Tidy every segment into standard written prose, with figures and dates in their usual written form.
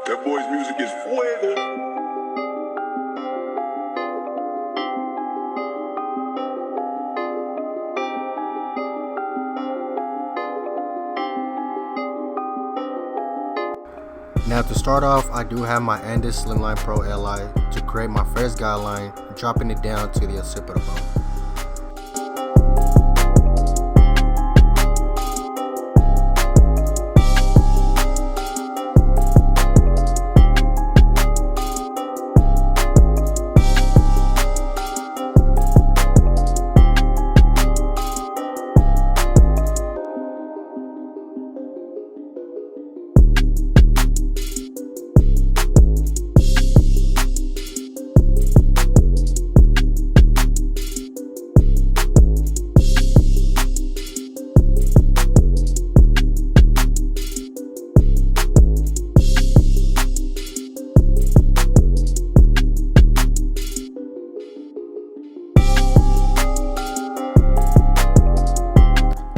That boy's music is fuego. Now to start off, I do have my Andis Slimline Pro Li to create my first guideline, dropping it down to the occipital bone.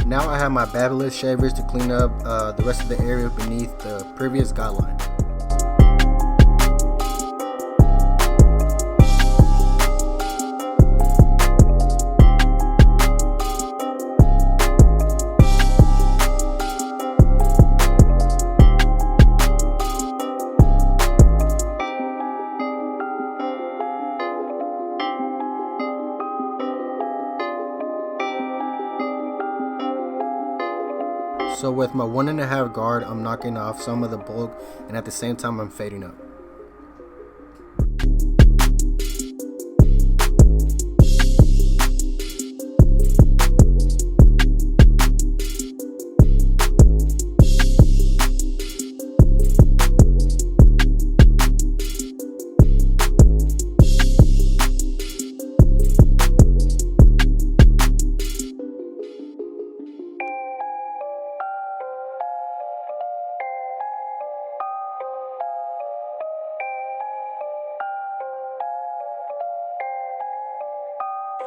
Now I have my Barber shavers to clean up the rest of the area beneath the previous guideline. So with my 1.5 guard, I'm knocking off some of the bulk, and at the same time I'm fading up.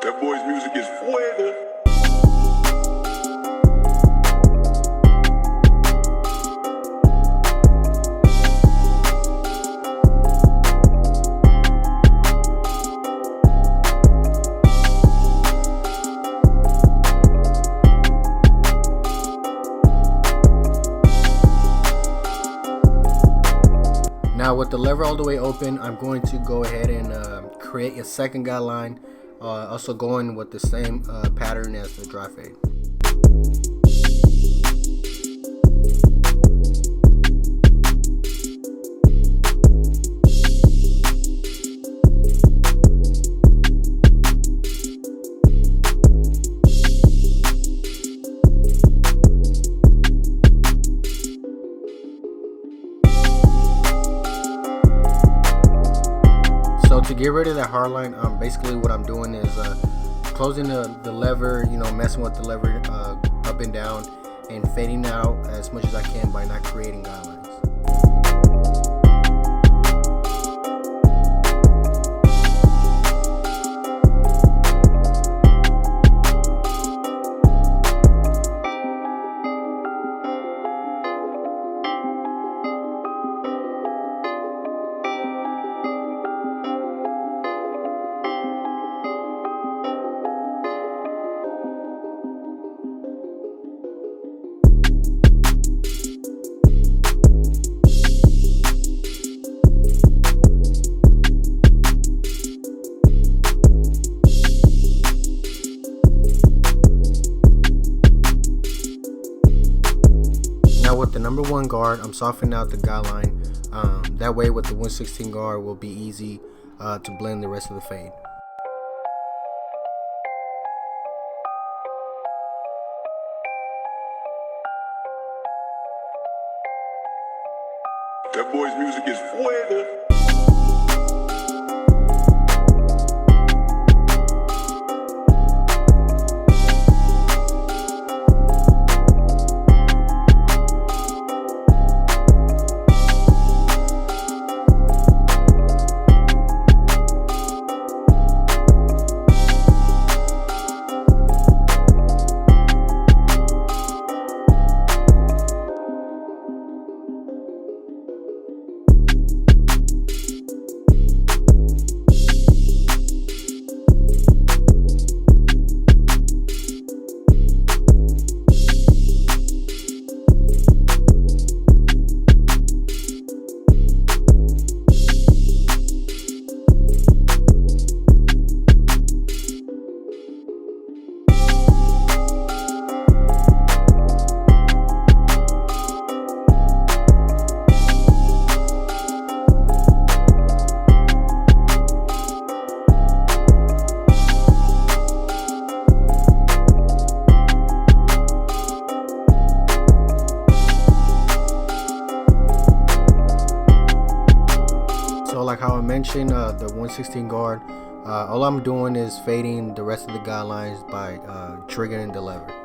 That boy's music is fuego. Now with the lever all the way open, I'm going to go ahead and create a second guideline, also going with the same pattern as the dry fade. So to get rid of that hard line, basically what I'm doing is closing the lever, messing with the lever up and down, and fading out as much as I can by not creating guidelines. Now with the number 1 guard, I'm softening out the guideline. That way with the 1/16 guard will be easy to blend the rest of the fade. That boy's music is fuego. mentioned, the 116 guard, all I'm doing is fading the rest of the guidelines by triggering the lever.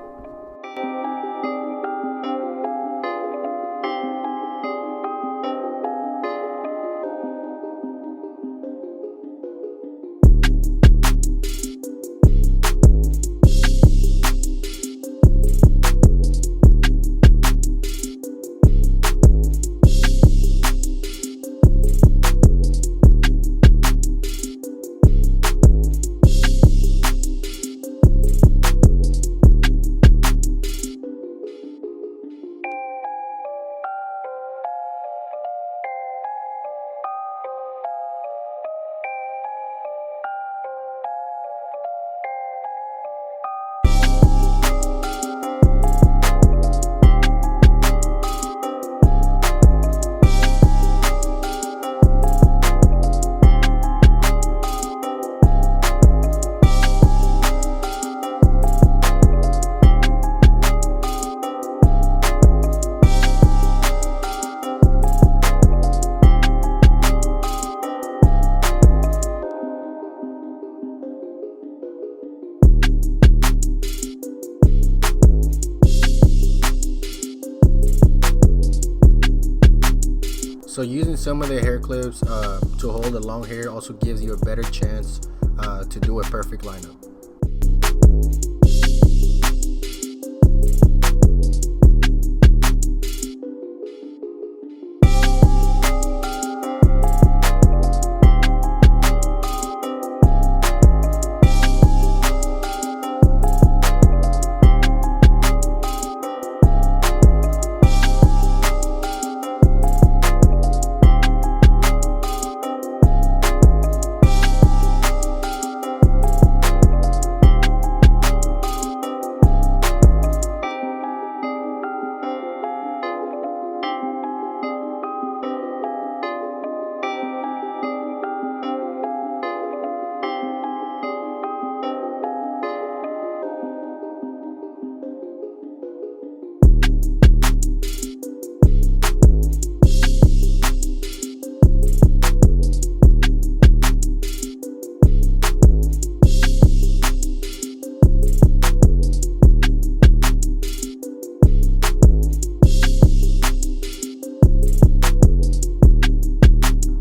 So using some of the hair clips to hold the long hair also gives you a better chance to do a perfect lineup.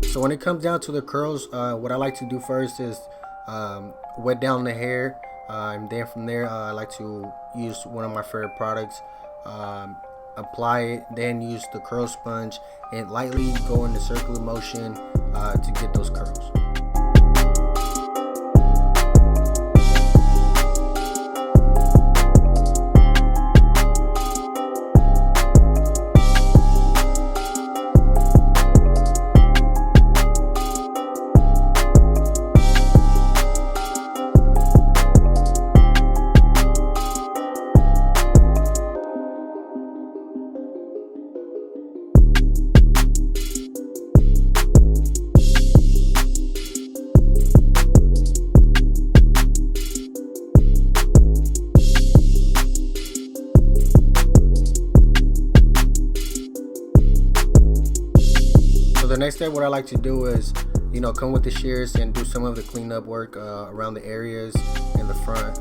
So when it comes down to the curls, what I like to do first is wet down the hair, and then from there I like to use one of my favorite products, apply it, then use the curl sponge and lightly go in the circular motion to get those curls. The next step, what I like to do is, come with the shears and do some of the cleanup work around the areas in the front,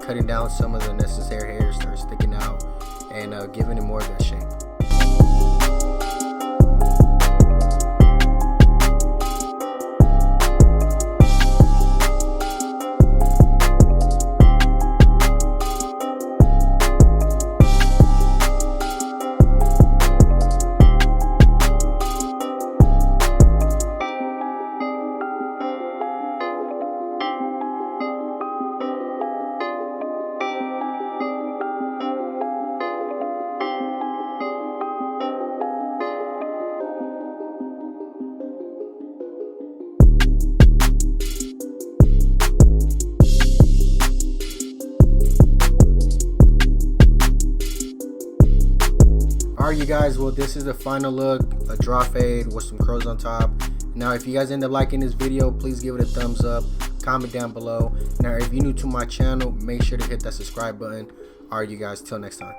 cutting down some of the necessary hairs that are sticking out and giving it more of that shape. Alright you guys, well this is the final look, a draw fade with some curls on top. Now if you guys end up liking this video, please give it a thumbs up, comment down below. Now if you're new to my channel, make sure to hit that subscribe button. Alright you guys, till next time.